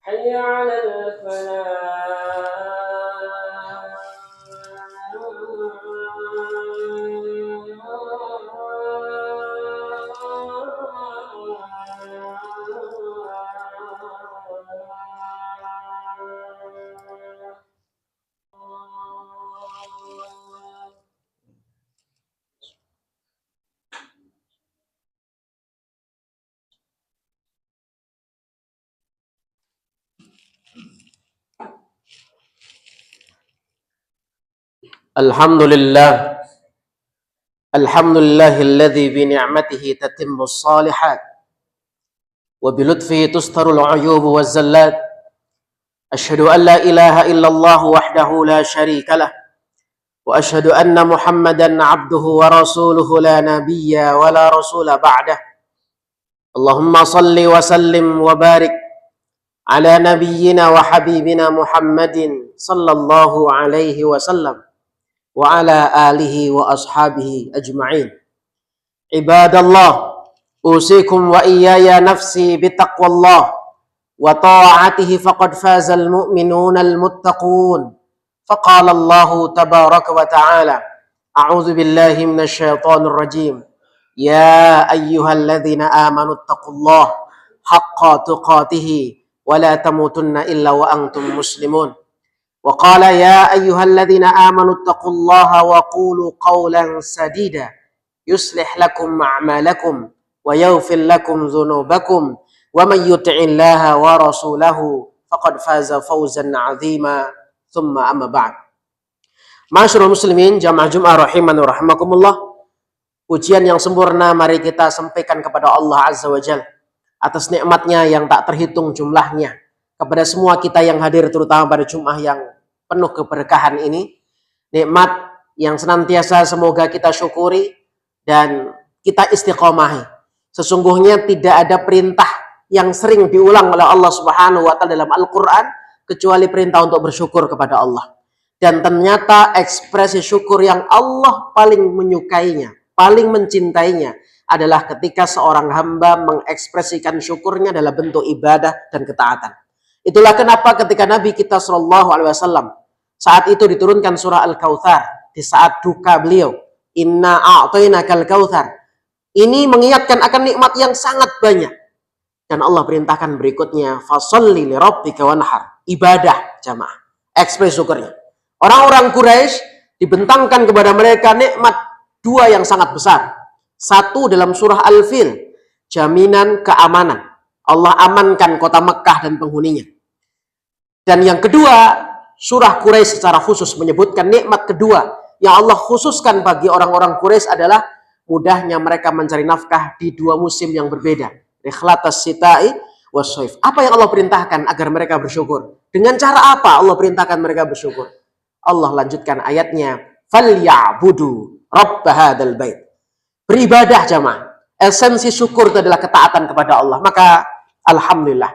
حي على الفلاح. Alhamdulillah. Alhamdulillahilladzi bi ni'matihi tatimmu shalihat wa bi lutfihi tustarul uyubu waz zallat. Asyhadu an la ilaha illallah wahdahu la syarika lah wa asyhadu anna Muhammadan 'abduhu wa rasuluhu la nabiyya wa la rasula ba'dah. Allahumma salli wa sallim wa barik ala nabiyyina wa habibina Muhammadin sallallahu alaihi wasallam wa ala alihi wa ashabihi ajma'in. Ibadallah, usikum wa iyaya nafsi bitaqwallah wa ta'atihi faqad fazal mu'minunal muttaqun. Faqala Allah tabaraka wa ta'ala, a'udzu billahi minasy syaithanir rajim. Ya ayyuhalladzina amanu taqullaha haqqa tuqatih wa la tamutunna illa wa antum muslimun. Wa qala ya ayyuhalladzina amanu taqullaha wa qulu qawlan sadida yuslih lakum a'malakum wa yaghfir lakum dhunubakum wa may yuti'illaha wa rasulahu faqad faza fawzan 'azima. Tsumma amma ba'd. Ma'asyiral muslimin, jamaah Jumat rahimani wa rahimakumullah. Pujian yang sempurna mari kita sampaikan kepada Allah Azza wa Jalla atas nikmatnya yang tak terhitung jumlahnya kepada semua kita yang hadir, terutama pada Jumat yang penuh keberkahan ini. Nikmat yang senantiasa semoga kita syukuri dan kita istiqomahi. Sesungguhnya tidak ada perintah yang sering diulang oleh Allah Subhanahu wa taala dalam Al-Qur'an kecuali perintah untuk bersyukur kepada Allah. Dan ternyata ekspresi syukur yang Allah paling menyukainya, paling mencintainya adalah ketika seorang hamba mengekspresikan syukurnya dalam bentuk ibadah dan ketaatan. Itulah kenapa ketika Nabi kita Shallallahu Alaihi Wasallam saat itu diturunkan surah Al-Kautsar di saat duka beliau, Inna a'tainakal kautsar. Ini mengingatkan akan nikmat yang sangat banyak. Dan Allah perintahkan berikutnya, fasholli li rabbika wanhar. Ibadah jamaah, ekspresi syukurnya. Orang-orang Quraisy dibentangkan kepada mereka nikmat dua yang sangat besar. Satu dalam surah Al-Fil, jaminan keamanan. Allah amankan kota Mekah dan penghuninya. Dan yang kedua, surah Quraisy secara khusus menyebutkan nikmat kedua yang Allah khususkan bagi orang-orang Quraisy adalah mudahnya mereka mencari nafkah di dua musim yang berbeda. Rikhlatas sita'i wasyaif. Apa yang Allah perintahkan agar mereka bersyukur? Dengan cara apa Allah perintahkan mereka bersyukur? Allah lanjutkan ayatnya, falyabudu rabb hadzal bait. Beribadah jamaah. Esensi syukur itu adalah ketaatan kepada Allah. Maka alhamdulillah,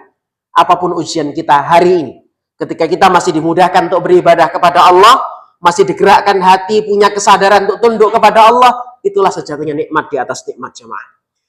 apapun ujian kita hari ini, ketika kita masih dimudahkan untuk beribadah kepada Allah, masih digerakkan hati, punya kesadaran untuk tunduk kepada Allah, itulah sejatinya nikmat di atas nikmat jamaah.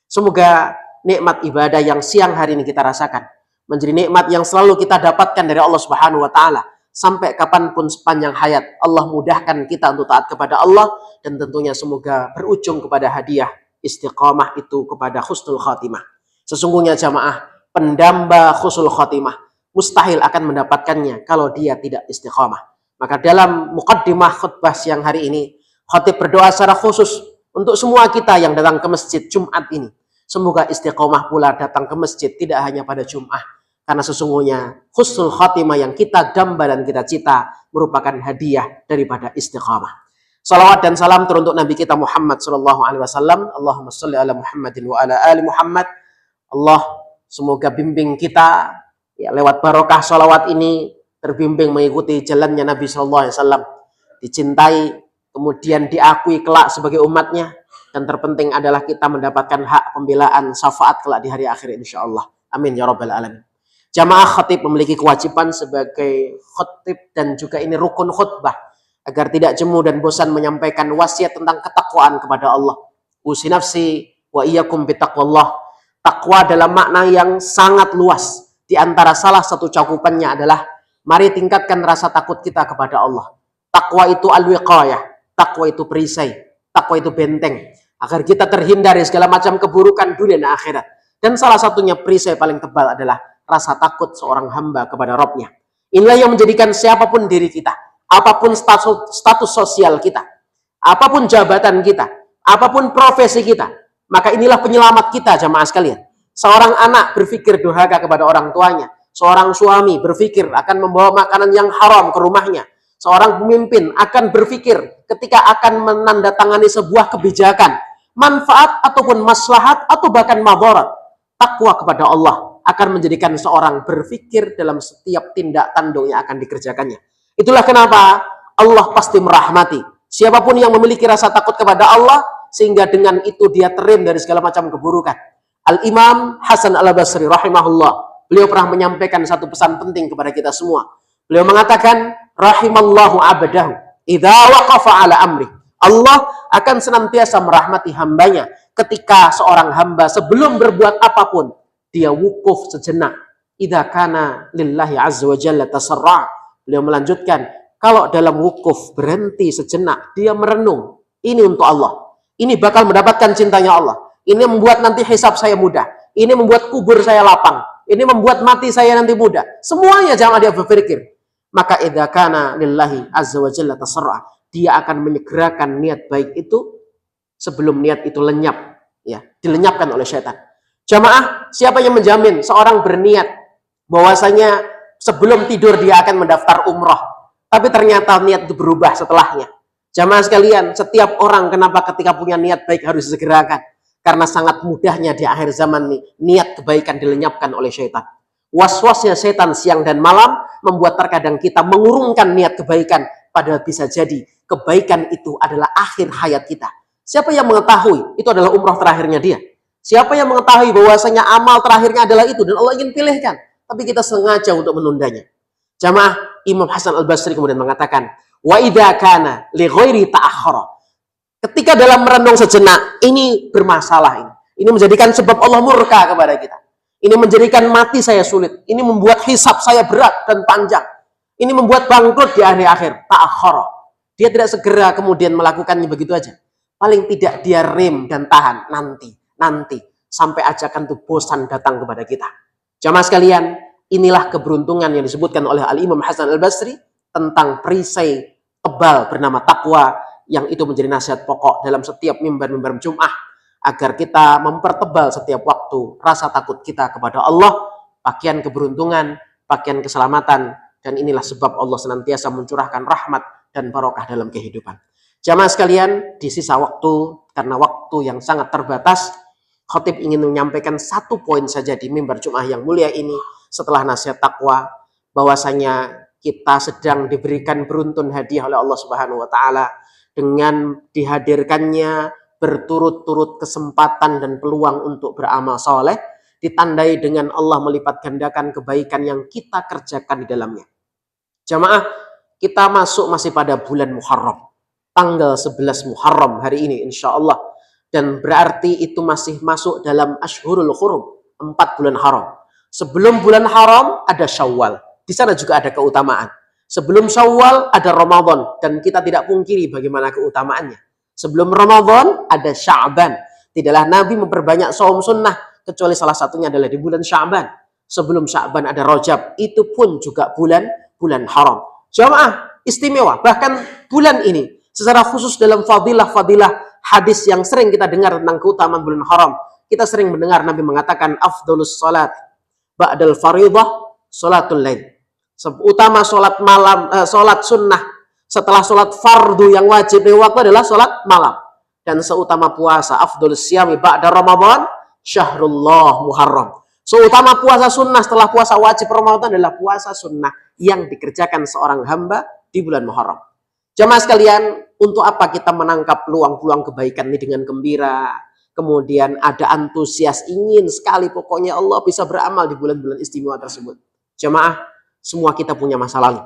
Semoga nikmat ibadah yang siang hari ini kita rasakan menjadi nikmat yang selalu kita dapatkan dari Allah Subhanahu wa taala. Sampai kapanpun sepanjang hayat, Allah mudahkan kita untuk taat kepada Allah, dan tentunya semoga berujung kepada hadiah istiqamah itu kepada husnul khatimah. Sesungguhnya jamaah, pendamba husnul khatimah mustahil akan mendapatkannya kalau dia tidak istiqamah. Maka dalam muqaddimah khutbah siang hari ini, khatib berdoa secara khusus untuk semua kita yang datang ke masjid Jumat ini. Semoga istiqamah pula datang ke masjid tidak hanya pada Jumat. Karena sesungguhnya husnul khatimah yang kita damba dan kita cita merupakan hadiah daripada istiqamah. Salawat dan salam teruntuk Nabi kita Muhammad sallallahu alaihi wasallam. Allahumma shalli ala Muhammadin wa ala ali Muhammad. Allah semoga bimbing kita ya, lewat barokah salawat ini terbimbing mengikuti jalannya Nabi sallallahu alaihi wasallam, dicintai kemudian diakui kelak sebagai umatnya, dan terpenting adalah kita mendapatkan hak pembelaan syafaat kelak di hari akhir insyaallah. Amin ya rabbal alamin. Jamaah khatib memiliki kewajiban sebagai khatib dan juga ini rukun khutbah agar tidak jemu dan bosan menyampaikan wasiat tentang ketakwaan kepada Allah. Usi nafsi wa iyyakum bitaqwallah. Takwa dalam makna yang sangat luas. Di antara salah satu cakupannya adalah mari tingkatkan rasa takut kita kepada Allah. Takwa itu al-wiqayah, takwa itu perisai, takwa itu benteng, agar kita terhindar dari segala macam keburukan dunia dan akhirat. Dan salah satunya perisai paling tebal adalah rasa takut seorang hamba kepada Rabb-Nya. Inilah yang menjadikan siapapun diri kita, apapun status sosial kita, apapun jabatan kita, apapun profesi kita, maka inilah penyelamat kita, jamaah sekalian. Seorang anak berpikir durhaka kepada orang tuanya, seorang suami berpikir akan membawa makanan yang haram ke rumahnya, seorang pemimpin akan berpikir ketika akan menandatangani sebuah kebijakan, manfaat ataupun maslahat atau bahkan madarat. Takwa kepada Allah akan menjadikan seorang berpikir dalam setiap tindak tanduk yang akan dikerjakannya. Itulah kenapa Allah pasti merahmati siapapun yang memiliki rasa takut kepada Allah, sehingga dengan itu dia terhindar dari segala macam keburukan. Al-Imam Hasan Al-Basri rahimahullah, beliau pernah menyampaikan satu pesan penting kepada kita semua. Beliau mengatakan, rahimallahu abdahu idza waqafa ala amri. Allah akan senantiasa merahmati hambanya ketika seorang hamba sebelum berbuat apapun dia wukuf sejenak. Idza kana lillahi azza wa jalla tasarra. Beliau melanjutkan, kalau dalam wukuf berhenti sejenak, dia merenung, ini untuk Allah, ini bakal mendapatkan cintanya Allah, ini membuat nanti hisab saya mudah, ini membuat kubur saya lapang, ini membuat mati saya nanti mudah. Semuanya jangan dia berpikir. Maka idza kana lillahi azza wa jalla tasarra, dia akan menyegerakan niat baik itu sebelum niat itu lenyap, ya, dilenyapkan oleh syaitan. Jamaah, siapa yang menjamin seorang berniat bahwasanya sebelum tidur dia akan mendaftar umroh, tapi ternyata niat itu berubah setelahnya? Jamaah sekalian, setiap orang kenapa ketika punya niat baik harus disegerakan? Karena sangat mudahnya di akhir zaman nih, niat kebaikan dilenyapkan oleh syaitan. Was-wasnya setan siang dan malam membuat terkadang kita mengurungkan niat kebaikan, padahal bisa jadi kebaikan itu adalah akhir hayat kita. Siapa yang mengetahui itu adalah umroh terakhirnya dia? Siapa yang mengetahui bahwasanya amal terakhirnya adalah itu dan Allah ingin pilihkan, tapi kita sengaja untuk menundanya? Jamaah, Imam Hasan Al-Basri kemudian mengatakan, wa idza kana li ghairi ta'akhkhara. Ketika dalam merenung sejenak, ini bermasalah, ini menjadikan sebab Allah murka kepada kita. Ini menjadikan mati saya sulit. Ini membuat hisab saya berat dan panjang. Ini membuat bangkrut di akhir-akhir. Ta'akhkhara. Dia tidak segera kemudian melakukannya begitu aja. Paling tidak dia rem dan tahan. Nanti. Sampai ajakan itu bosan datang kepada kita. Jamaah sekalian, inilah keberuntungan yang disebutkan oleh Al-Imam Hasan Al-Basri tentang perisai tebal bernama takwa, yang itu menjadi nasihat pokok dalam setiap mimbar-mimbar Jum'ah, agar kita mempertebal setiap waktu rasa takut kita kepada Allah, pakaian keberuntungan, pakaian keselamatan, dan inilah sebab Allah senantiasa mencurahkan rahmat dan barokah dalam kehidupan. Jamaah sekalian, di sisa waktu, karena waktu yang sangat terbatas, khotib ingin menyampaikan satu poin saja di mimbar Jum'ah yang mulia ini, setelah nasihat takwa, bahwasanya kita sedang diberikan beruntun hadiah oleh Allah Subhanahu wa Ta'ala dengan dihadirkannya berturut-turut kesempatan dan peluang untuk beramal soleh, ditandai dengan Allah melipat gandakan kebaikan yang kita kerjakan di dalamnya. Jamaah, kita masih pada bulan Muharram, tanggal 11 Muharram hari ini insya Allah, dan berarti itu masih masuk dalam Ashhurul Hurum, 4 bulan haram. Sebelum bulan haram ada Syawal, di sana juga ada keutamaan. Sebelum Syawal ada Ramadan, dan kita tidak pungkiri bagaimana keutamaannya. Sebelum Ramadan ada Sya'ban. Tidaklah Nabi memperbanyak saum sunnah kecuali salah satunya adalah di bulan Sya'ban. Sebelum Sya'ban ada Rajab, itu pun juga bulan haram. Jamaah istimewa, bahkan bulan ini secara khusus dalam fadilah hadis yang sering kita dengar tentang keutamaan bulan haram. Kita sering mendengar Nabi mengatakan afdhalus salat ba'dal fariḍah salatul lail. Utama salat malam, salat sunnah setelah sholat fardu yang wajib di waktu adalah sholat malam. Dan seutama puasa, afdhalus siyami ba'da Ramadan syahrullah Muharram. Seutama puasa sunnah setelah puasa wajib Ramadan adalah puasa sunnah yang dikerjakan seorang hamba di bulan Muharram. Jamaah sekalian, untuk apa kita menangkap peluang-peluang kebaikan ini dengan gembira, kemudian ada antusias ingin sekali pokoknya Allah bisa beramal di bulan-bulan istimewa tersebut? Jamaah, semua kita punya masa lalu.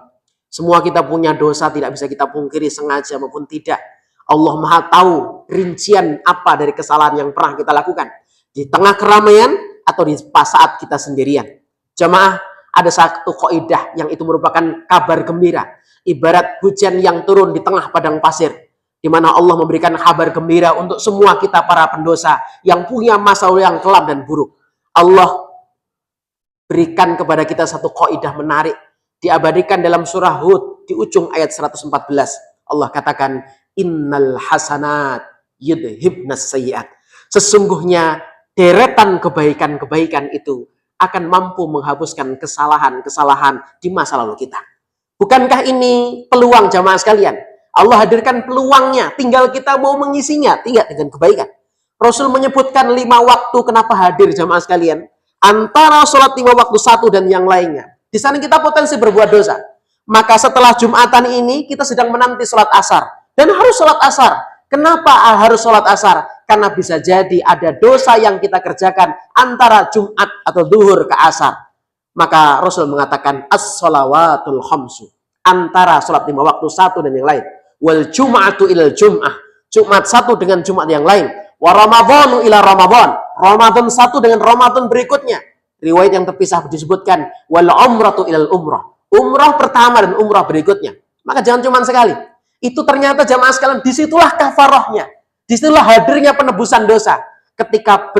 Semua kita punya dosa, tidak bisa kita pungkiri sengaja maupun tidak. Allah Maha tahu rincian apa dari kesalahan yang pernah kita lakukan di tengah keramaian atau di pas saat kita sendirian. Jamaah, ada satu kaidah yang itu merupakan kabar gembira, ibarat hujan yang turun di tengah padang pasir, di mana Allah memberikan kabar gembira untuk semua kita para pendosa yang punya masa lalu yang kelam dan buruk. Allah berikan kepada kita satu kaidah menarik, diabadikan dalam surah Hud di ujung ayat 114. Allah katakan, innal hasanat yudhibnas sayyiat. Sesungguhnya deretan kebaikan-kebaikan itu akan mampu menghapuskan kesalahan-kesalahan di masa lalu kita. Bukankah ini peluang jamaah sekalian? Allah hadirkan peluangnya, tinggal kita mau mengisinya, tinggal dengan kebaikan. Rasul menyebutkan 5 waktu kenapa hadir jamaah sekalian. Antara sholat 5 waktu satu dan yang lainnya. Di sana kita potensi berbuat dosa. Maka setelah Jumatan ini kita sedang menanti sholat asar. Dan harus sholat asar. Kenapa harus sholat asar? Karena bisa jadi ada dosa yang kita kerjakan antara Jumat atau duhur ke asar. Maka Rasul mengatakan as-shalawatul khamsu. Antara sholat 5 waktu satu dan yang lain. Wal jum'atu ilal jum'ah. Jumat satu dengan Jumat yang lain. Wa ramadhanu ila ramadhan. Ramadan satu dengan Ramadan berikutnya. Riwayat yang terpisah disebutkan wal umratu ilal umrah. Umrah pertama dan umrah berikutnya. Maka jangan cuma sekali. Itu ternyata jamaah sekalian, disitulah kafarahnya. Disitulah hadirnya penebusan dosa. Ketika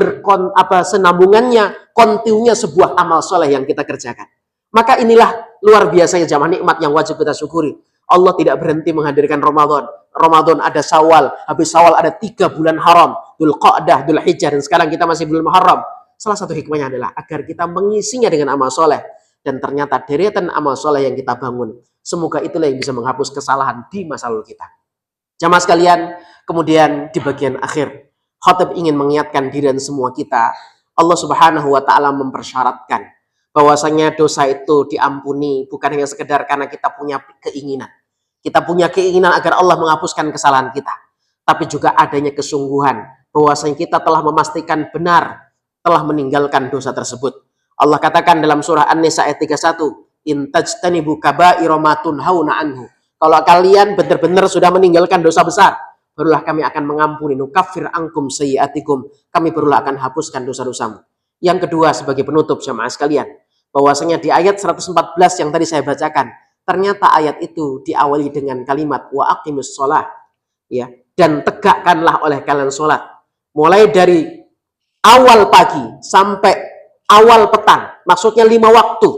senambungannya, kontinunya sebuah amal soleh yang kita kerjakan. Maka inilah luar biasanya jamaah nikmat yang wajib kita syukuri. Allah tidak berhenti menghadirkan Ramadan. Ramadan ada Syawal, habis Syawal ada 3 bulan haram, Dzulqa'dah, Dzulhijjah, dan sekarang kita masih bulan Muharram. Salah satu hikmahnya adalah agar kita mengisinya dengan amal soleh. Dan ternyata deretan amal soleh yang kita bangun, semoga itulah yang bisa menghapus kesalahan di masa lalu kita. Jamaah sekalian, kemudian di bagian akhir, khatib ingin mengingatkan diri dan semua kita, Allah Subhanahu wa Ta'ala mempersyaratkan bahwasanya dosa itu diampuni bukan hanya sekedar karena kita punya keinginan. Kita punya keinginan agar Allah menghapuskan kesalahan kita. Tapi juga adanya kesungguhan bahwasanya kita telah memastikan benar telah meninggalkan dosa tersebut. Allah katakan dalam surah An-Nisa ayat 31, in tajtanibu kaba'ira ma tunhauna anhu. Kalau kalian benar-benar sudah meninggalkan dosa besar, barulah kami akan mengampuni, nukaffir ankum sayyiatikum. Kami barulah akan hapuskan dosa-dosamu. Yang kedua sebagai penutup jamaah sekalian, bahwasanya di ayat 114 yang tadi saya bacakan, ternyata ayat itu diawali dengan kalimat wa aqimus shalah, ya, dan tegakkanlah oleh kalian sholat. Mulai dari awal pagi sampai awal petang, maksudnya 5 waktu.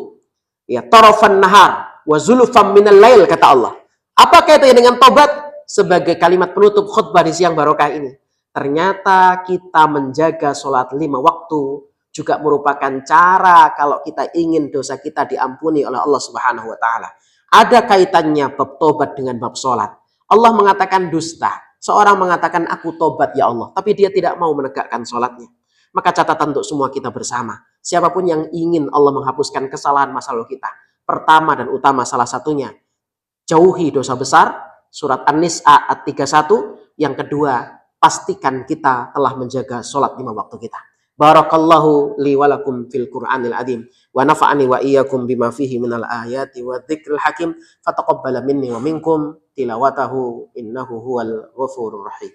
Ya, tarafan nahar wa zulufam minal lail, kata Allah. Apa kaitannya dengan tobat? Sebagai kalimat penutup khutbah di siang barokah ini. Ternyata kita menjaga sholat 5 waktu juga merupakan cara kalau kita ingin dosa kita diampuni oleh Allah Subhanahu wa Ta'ala. Ada kaitannya bab tobat dengan bab sholat. Allah mengatakan dusta. Seorang mengatakan aku tobat ya Allah, tapi dia tidak mau menegakkan sholatnya. Maka catatan untuk semua kita bersama. Siapapun yang ingin Allah menghapuskan kesalahan masa lalu kita. Pertama dan utama salah satunya, jauhi dosa besar. Surat An-Nisa ayat 31. Yang kedua, pastikan kita telah menjaga sholat 5 waktu kita. Barakallahu li walakum fil Qur'anil azim wa nafa'ani wa iyyakum bima fihi minal ayati wa dzikril hakim fataqabbala minni wa minkum tilawatahu innahu huwal ghafurur rahim.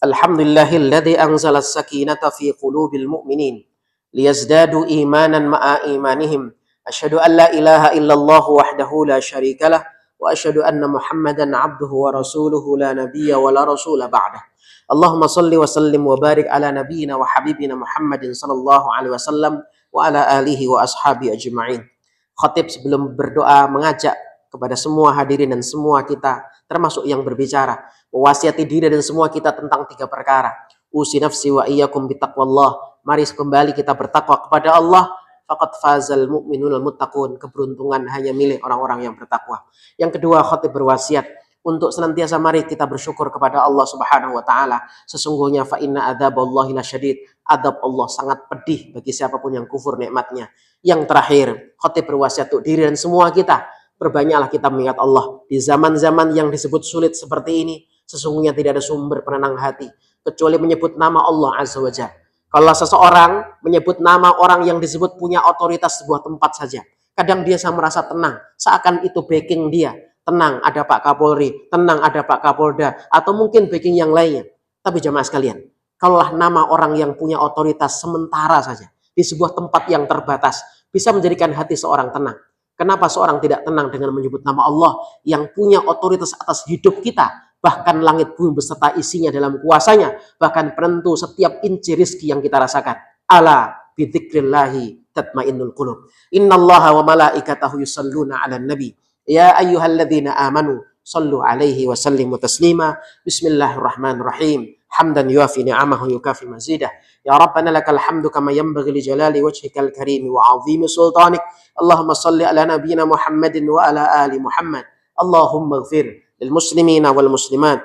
Alhamdulillahilladzi anzala as-sakinata fi qulubil mu'minin liyazdadu imanan ma'a imanihim. Asyhadu an la ilaha illallah wahdahu la syarikalah wa asyhadu anna Muhammadan abduhu wa rasuluhu la nabiyya wa la rasula ba'dah. Allahumma salli wa sallim wa barik ala nabiyyina wa habibina Muhammadin sallallahu alaihi wasallam wa ala alihi wa ashabi ajma'in. Khatib sebelum berdoa mengajak kepada semua hadirin dan semua kita, termasuk yang berbicara, mewasiati diri dan semua kita tentang 3 perkara. Usi nafsi wa iyyakum bitaqwallah. Mari kembali kita bertakwa kepada Allah. Faqad fazal mu'minunal muttaqun. Keberuntungan hanya milik orang-orang yang bertakwa. Yang kedua, khatib berwasiat untuk senantiasa mari kita bersyukur kepada Allah Subhanahu wa Ta'ala. Sesungguhnya fa inna adzaballahi lasyadid. Adab Allah sangat pedih bagi siapapun yang kufur nikmatnya. Yang terakhir, khatib berwasiat untuk diri dan semua kita Berbanyaklah kita mengingat Allah. Di zaman-zaman yang disebut sulit seperti ini, sesungguhnya tidak ada sumber penenang hati kecuali menyebut nama Allah Azza wa Jalla. Kalau seseorang menyebut nama orang yang disebut punya otoritas sebuah tempat saja, kadang dia merasa tenang, seakan itu backing dia. Tenang, ada Pak Kapolri, tenang, ada Pak Kapolda, atau mungkin backing yang lainnya. Tapi jamaah sekalian, kalaulah nama orang yang punya otoritas sementara saja, di sebuah tempat yang terbatas, bisa menjadikan hati seorang tenang. Kenapa seorang tidak tenang dengan menyebut nama Allah yang punya otoritas atas hidup kita? Bahkan langit bumi beserta isinya dalam kuasanya, bahkan penentu setiap inci rizki yang kita rasakan. Ala bidzikrillahi tatmainnul qulub. Innallaha wa malaikatahu yusalluna 'alan nabi. Ya ayyuhalladzina amanu sallu 'alaihi wa sallimu taslima. Bismillahirrahmanirrahim. Hamdan yuafi ni'amahu yukafi mazidah. Ya Rabbana lakal hamdu kama yanbaghi li jalali wajhikal karim wa 'azimi sultanik. Allahumma salli ala nabiyyina Muhammadin wa ala ali Muhammad. Allahumma ighfir للمسلمين والمسلمات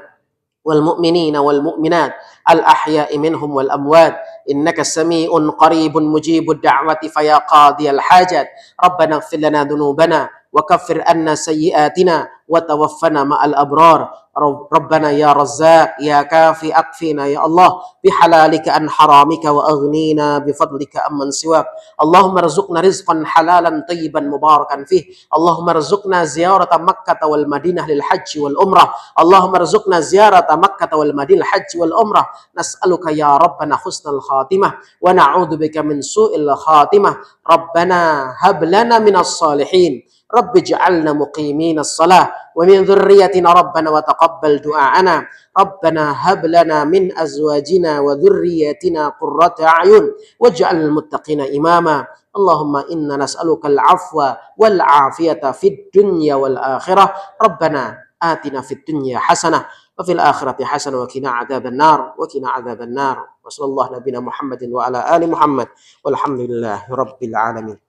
والمؤمنين والمؤمنات الأحياء منهم والأموات إنك سميع قريب مجيب الدعوة فيا قاضي الحاجات ربنا اغفر لنا ذنوبنا وكفر عنا سيئاتنا وتوفنا مع الأبرار ربنا يا رزاق يا كافي أكفينا يا الله بحلالك عن حرامك وأغنينا بفضلك عمن سواك اللهم ارزقنا رزقا حلالا طيبا مباركا فيه اللهم ارزقنا زيارة مكة والمدينة للحج والعمرة اللهم ارزقنا زيارة مكة والمدينة للحج والعمرة نسألك يا ربنا حسن الخاتمة ونعوذ بك من سوء الخاتمة ربنا هب لنا من الصالحين رب اجعلنا مقيمين الصلاة ومن ذريتنا ربنا وتقبل دعاءنا ربنا هب لنا من أزواجنا وذريتنا قرة أعين واجعل المتقين إماما اللهم إنا نسألك العفو والعافية في الدنيا والآخرة ربنا آتنا في الدنيا حسنة وفي الآخرة حسنة وقنا عذاب النار وصلى الله نبينا محمد وعلى آل محمد والحمد لله رب العالمين.